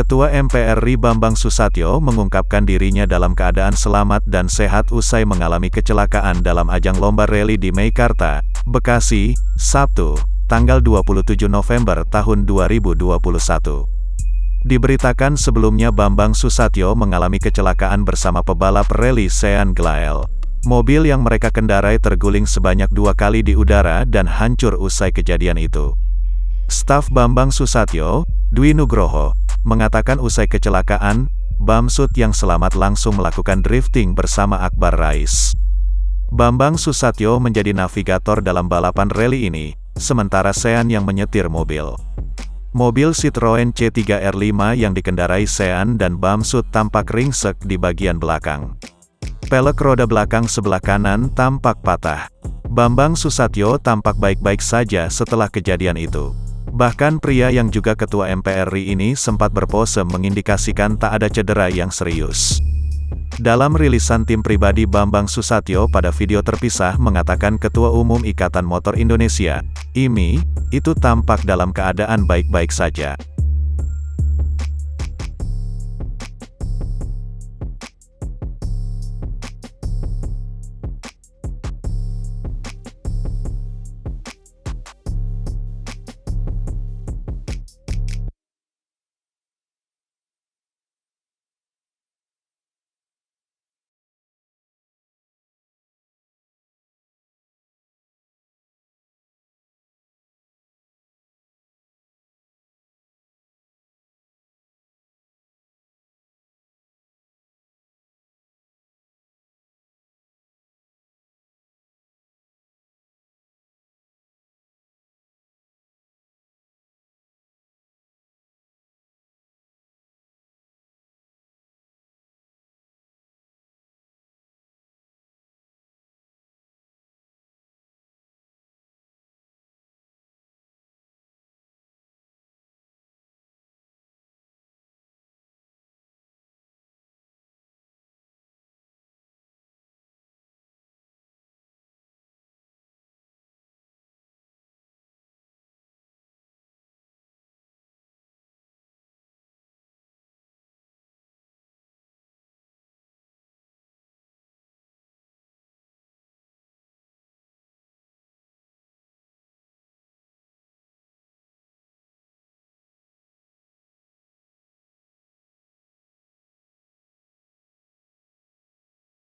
Ketua MPR RI Bambang Susatyo mengungkapkan dirinya dalam keadaan selamat dan sehat usai mengalami kecelakaan dalam ajang lomba rally di Meikarta, Bekasi, Sabtu, tanggal 27 November tahun 2021. Diberitakan sebelumnya Bambang Susatyo mengalami kecelakaan bersama pebalap rally Sean Glael. Mobil yang mereka kendarai terguling sebanyak 2 kali di udara dan hancur usai kejadian itu. Staf Bambang Susatyo, Dwi Nugroho, mengatakan usai kecelakaan, Bamsud yang selamat langsung melakukan drifting bersama Akbar Rais. Bambang Susatyo menjadi navigator dalam balapan rally ini, sementara Sean yang menyetir mobil. Mobil Citroen C3 R5 yang dikendarai Sean dan Bamsud tampak ringsek di bagian belakang. Pelek roda belakang sebelah kanan tampak patah. Bambang Susatyo tampak baik-baik saja setelah kejadian itu. Bahkan pria yang juga ketua MPR RI ini sempat berpose mengindikasikan tak ada cedera yang serius. Dalam rilisan tim pribadi Bambang Susatyo pada video terpisah mengatakan Ketua Umum Ikatan Motor Indonesia, IMI, itu tampak dalam keadaan baik-baik saja.